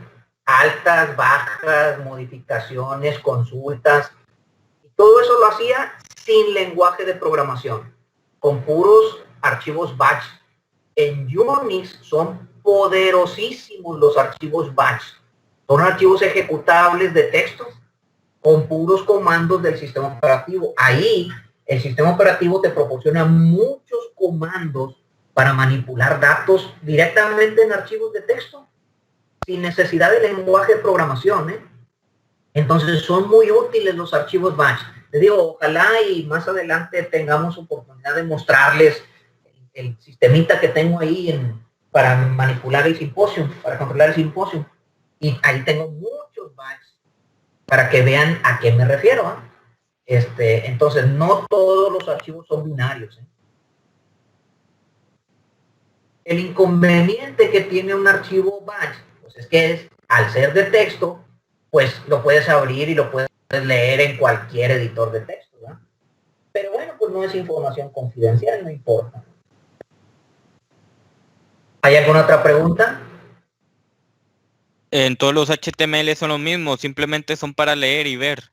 altas, bajas, modificaciones, consultas. Y todo eso lo hacía sin lenguaje de programación, con puros archivos batch. En Unix son poderosísimos los archivos batch. Son archivos ejecutables de texto con puros comandos del sistema operativo. Ahí el sistema operativo te proporciona muchos comandos para manipular datos directamente en archivos de texto, sin necesidad de lenguaje de programación. Entonces son muy útiles los archivos batch. Les digo, ojalá y más adelante tengamos oportunidad de mostrarles el sistemita que tengo ahí para manipular el Symposium, para controlar el Symposium. Y ahí tengo muchos batch para que vean a qué me refiero. Entonces, no todos los archivos son binarios. El inconveniente que tiene un archivo batch, pues es que al ser de texto, pues lo puedes abrir y lo puedes leer en cualquier editor de texto, ¿verdad? Pero bueno, pues no es información confidencial, no importa. ¿Hay alguna otra pregunta? En todos los HTML son lo mismo, simplemente son para leer y ver.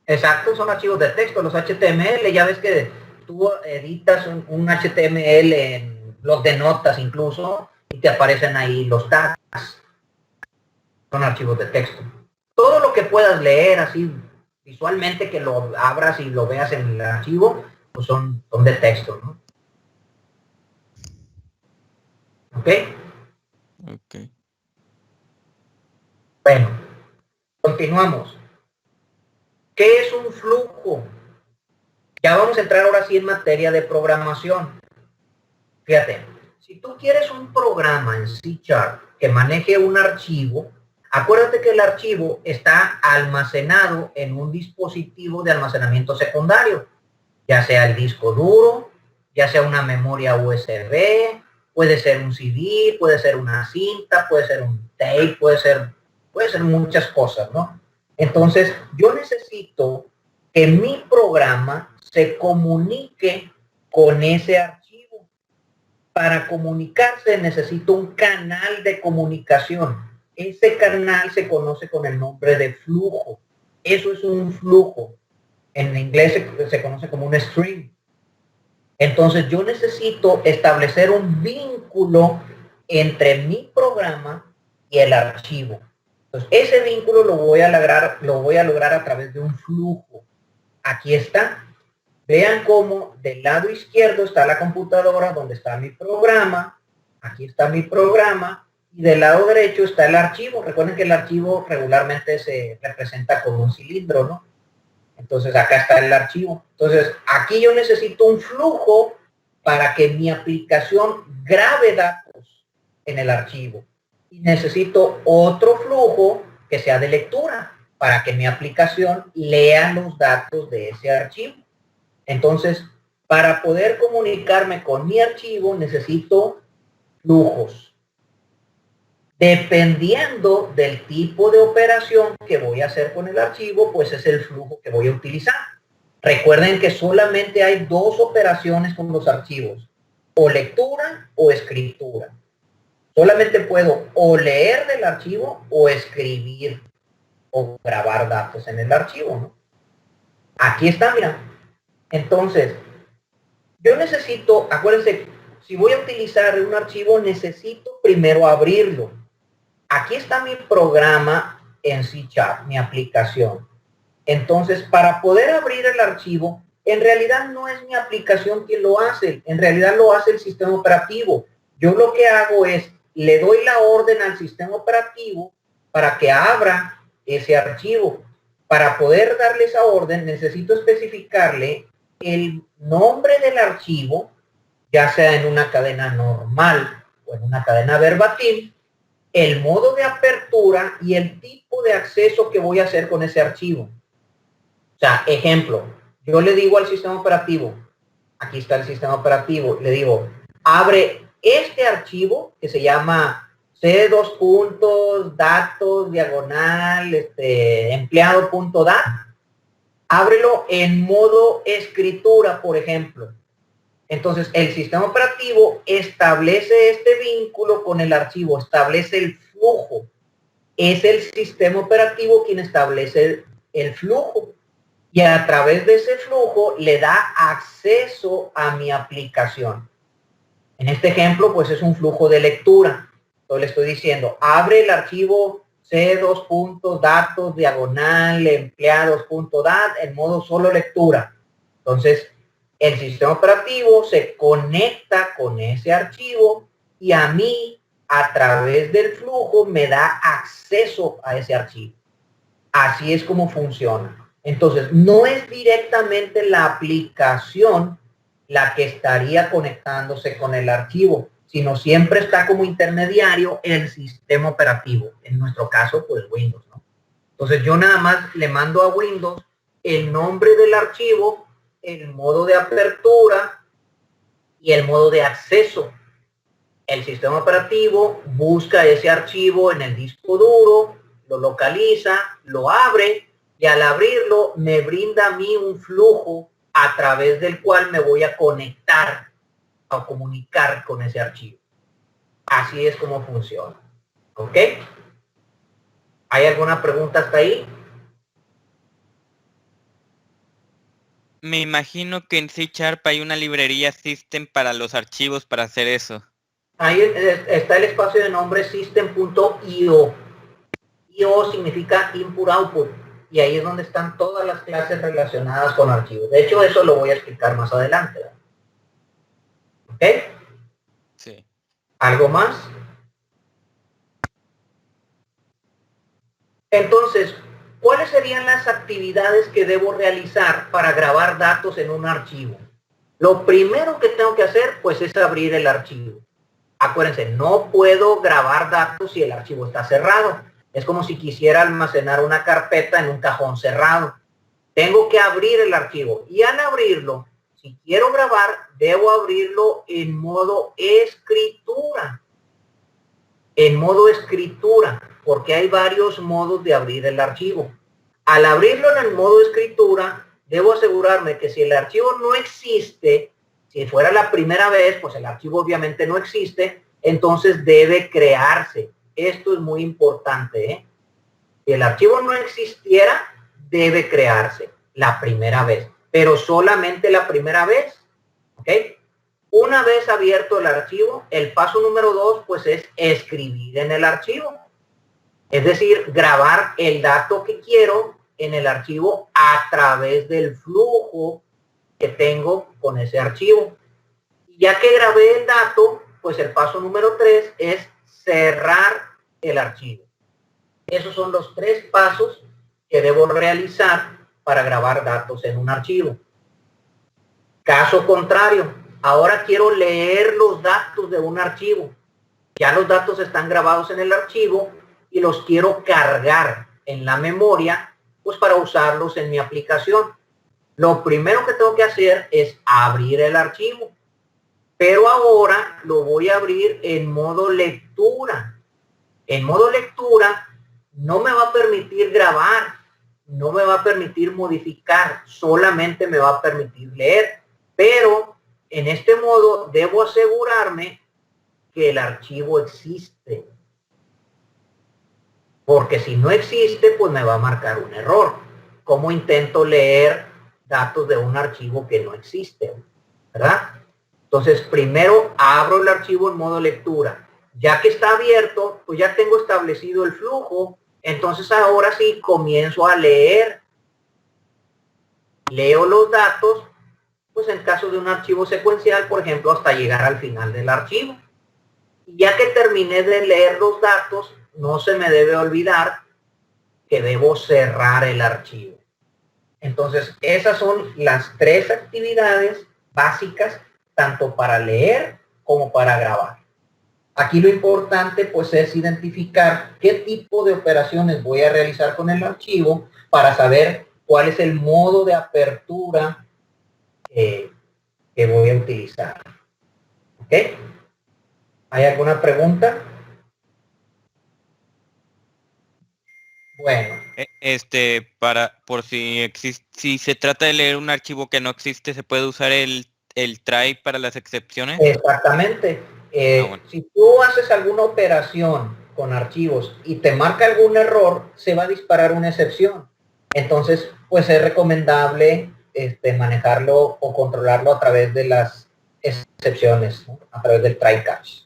Exacto, son archivos de texto. Los HTML, ya ves que tú editas un HTML en blog de notas incluso y te aparecen ahí los tags. Son archivos de texto. Todo lo que puedas leer así visualmente, que lo abras y lo veas en el archivo, pues son de texto, ¿no? ¿Ok? Ok. Bueno, continuamos. ¿Qué es un flujo? Ya vamos a entrar ahora sí en materia de programación. Fíjate, si tú quieres un programa en C# que maneje un archivo, acuérdate que el archivo está almacenado en un dispositivo de almacenamiento secundario, ya sea el disco duro, ya sea una memoria USB, puede ser un CD, puede ser una cinta, puede ser un tape, puede ser muchas cosas, ¿no? Entonces, yo necesito que mi programa se comunique con ese archivo. Para comunicarse necesito un canal de comunicación. Ese canal se conoce con el nombre de flujo. Eso es un flujo. En inglés se conoce como un stream. Entonces yo necesito establecer un vínculo entre mi programa y el archivo. Entonces ese vínculo lo voy a lograr a través de un flujo. Aquí está. Vean cómo del lado izquierdo está la computadora donde está mi programa, Aquí está mi programa y del lado derecho está el archivo. Recuerden que el archivo regularmente se representa con un cilindro, ¿no? Entonces acá está el archivo. Entonces aquí yo necesito un flujo para que mi aplicación grabe datos en el archivo. Y necesito otro flujo que sea de lectura para que mi aplicación lea los datos de ese archivo. Entonces, para poder comunicarme con mi archivo necesito flujos. Dependiendo del tipo de operación que voy a hacer con el archivo, pues es el flujo que voy a utilizar. Recuerden que solamente hay dos operaciones con los archivos, o lectura o escritura. Solamente puedo o leer del archivo o escribir o grabar datos en el archivo, ¿no? Aquí está, mira. Entonces, yo necesito, acuérdense, si voy a utilizar un archivo, necesito primero abrirlo. Aquí está mi programa en C#, mi aplicación. Entonces, para poder abrir el archivo, en realidad no es mi aplicación quien lo hace, en realidad lo hace el sistema operativo. Yo lo que hago es, le doy la orden al sistema operativo para que abra ese archivo. Para poder darle esa orden, necesito especificarle el nombre del archivo, ya sea en una cadena normal o en una cadena verbatim, el modo de apertura y el tipo de acceso que voy a hacer con ese archivo. O sea, ejemplo, yo le digo al sistema operativo, aquí está el sistema operativo, le digo, abre este archivo que se llama c:2 diagonal empleado.dat, ábrelo en modo escritura, por ejemplo. Entonces, el sistema operativo establece este vínculo con el archivo, establece el flujo. Es el sistema operativo quien establece el flujo. Y a través de ese flujo le da acceso a mi aplicación. En este ejemplo, pues es un flujo de lectura. Entonces le estoy diciendo, abre el archivo c:2 diagonal empleados.dat en modo solo lectura. Entonces, el sistema operativo se conecta con ese archivo y a mí, a través del flujo, me da acceso a ese archivo. Así es como funciona. Entonces, no es directamente la aplicación la que estaría conectándose con el archivo, sino siempre está como intermediario el sistema operativo. En nuestro caso, pues Windows, ¿no? Entonces, yo nada más le mando a Windows el nombre del archivo, el modo de apertura y el modo de acceso. El sistema operativo busca ese archivo en el disco duro, lo localiza, lo abre y al abrirlo me brinda a mí un flujo a través del cual me voy a conectar o comunicar con ese archivo. Así es como funciona. ¿Ok? ¿Hay alguna pregunta hasta ahí? Me imagino que en C# hay una librería System para los archivos para hacer eso. Ahí está el espacio de nombre system.io. IO significa input output y ahí es donde están todas las clases relacionadas con archivos. De hecho, eso lo voy a explicar más adelante. ¿Ok? Sí. ¿Algo más? Entonces, ¿cuáles serían las actividades que debo realizar para grabar datos en un archivo? Lo primero que tengo que hacer, pues, es abrir el archivo. Acuérdense, no puedo grabar datos si el archivo está cerrado. Es como si quisiera almacenar una carpeta en un cajón cerrado. Tengo que abrir el archivo y al abrirlo, si quiero grabar, debo abrirlo en modo escritura. En modo escritura, porque hay varios modos de abrir el archivo. Al abrirlo en el modo escritura, debo asegurarme que si el archivo no existe, si fuera la primera vez, pues el archivo obviamente no existe, entonces debe crearse. Esto es muy importante, ¿eh? Si el archivo no existiera, debe crearse la primera vez, pero solamente la primera vez, ¿ok? Una vez abierto el archivo, el paso número 2, pues es escribir en el archivo. Es decir, grabar el dato que quiero en el archivo a través del flujo que tengo con ese archivo. Y ya que grabé el dato, pues el paso número 3 es cerrar el archivo. Esos son los 3 pasos que debo realizar para grabar datos en un archivo. Caso contrario, ahora quiero leer los datos de un archivo. Ya los datos están grabados en el archivo y los quiero cargar en la memoria, pues para usarlos en mi aplicación. Lo primero que tengo que hacer es abrir el archivo, pero ahora lo voy a abrir en modo lectura. En modo lectura no me va a permitir grabar, no me va a permitir modificar, solamente me va a permitir leer. Pero en este modo debo asegurarme que el archivo existe. Porque si no existe, pues me va a marcar un error. ¿Cómo intento leer datos de un archivo que no existe? ¿Verdad? Entonces, primero abro el archivo en modo lectura. Ya que está abierto, pues ya tengo establecido el flujo. Entonces, ahora sí comienzo a leer. Leo los datos, pues en caso de un archivo secuencial, por ejemplo, hasta llegar al final del archivo. Y ya que terminé de leer los datos, no se me debe olvidar que debo cerrar el archivo. Entonces, esas son las 3 actividades básicas, tanto para leer como para grabar. Aquí lo importante, pues, es identificar qué tipo de operaciones voy a realizar con el archivo para saber cuál es el modo de apertura que voy a utilizar. ¿Ok? ¿Hay alguna pregunta? Bueno. Por si existe, si se trata de leer un archivo que no existe, ¿se puede usar el try para las excepciones? Exactamente. Bueno. Si tú haces alguna operación con archivos y te marca algún error, se va a disparar una excepción. Entonces, pues es recomendable manejarlo o controlarlo a través de las excepciones, ¿no? A través del try catch.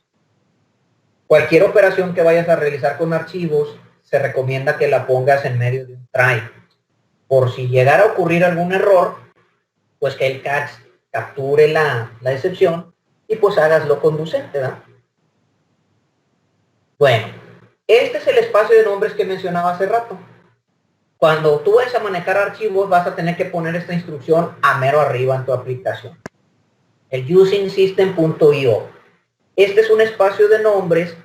Cualquier operación que vayas a realizar con archivos, se recomienda que la pongas en medio de un try. Por si llegara a ocurrir algún error, pues que el catch capture la excepción y pues hágaslo conducente, ¿verdad? Bueno, este es el espacio de nombres que mencionaba hace rato. Cuando tú vayas a manejar archivos, vas a tener que poner esta instrucción a mero arriba en tu aplicación. El usingsystem.io. Este es un espacio de nombres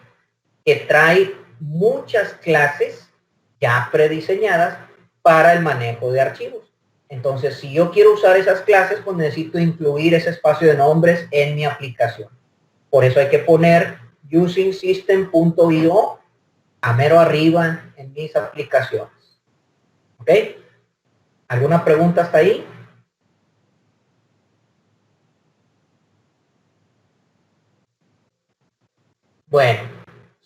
que trae muchas clases ya prediseñadas para el manejo de archivos. Entonces, si yo quiero usar esas clases, pues necesito incluir ese espacio de nombres en mi aplicación. Por eso hay que poner usingsystem.io a mero arriba en mis aplicaciones. ¿Ok? ¿Alguna pregunta hasta ahí? Bueno,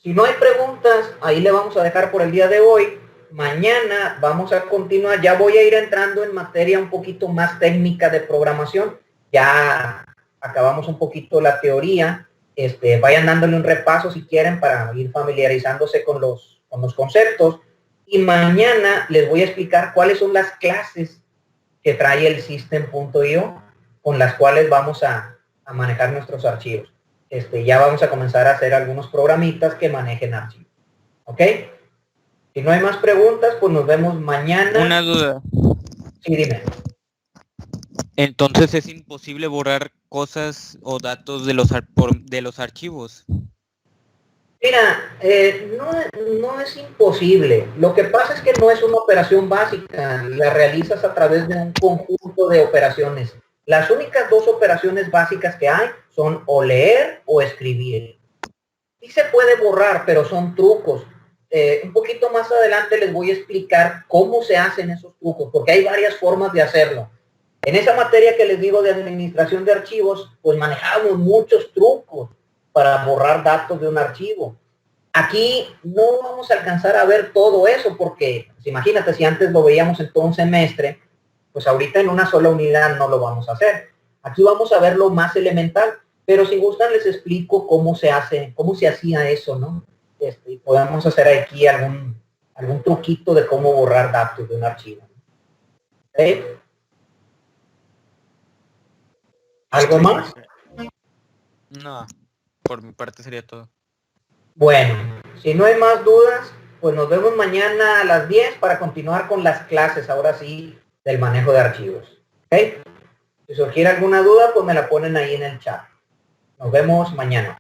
si no hay preguntas, ahí le vamos a dejar por el día de hoy. Mañana vamos a continuar, ya voy a ir entrando en materia un poquito más técnica de programación. Ya acabamos un poquito la teoría. Vayan dándole un repaso si quieren para ir familiarizándose con los conceptos. Y mañana les voy a explicar cuáles son las clases que trae el system.io con las cuales vamos a manejar nuestros archivos. Ya vamos a comenzar a hacer algunos programitas que manejen archivos. ¿Ok? Si no hay más preguntas, pues nos vemos mañana. Una duda. Sí, dime. Entonces es imposible borrar cosas o datos de los archivos. Mira, no es imposible. Lo que pasa es que no es una operación básica. La realizas a través de un conjunto de operaciones. Las únicas 2 operaciones básicas que hay son o leer o escribir. Sí se puede borrar, pero son trucos. Un poquito más adelante les voy a explicar cómo se hacen esos trucos, porque hay varias formas de hacerlo. En esa materia que les digo de administración de archivos, pues manejamos muchos trucos para borrar datos de un archivo. Aquí no vamos a alcanzar a ver todo eso, porque pues, imagínate, si antes lo veíamos en todo un semestre, pues ahorita en una sola unidad no lo vamos a hacer. Aquí vamos a ver lo más elemental. Pero si gustan les explico cómo se hace, cómo se hacía eso, ¿no? Podemos hacer aquí algún truquito de cómo borrar datos de un archivo. ¿Eh? ¿Algo más? No. por mi parte sería todo. Bueno, si no hay más dudas, pues nos vemos mañana a las 10 para continuar con las clases, ahora sí, del manejo de archivos. ¿Ok? Si surgiera alguna duda, pues me la ponen ahí en el chat. Nos vemos mañana.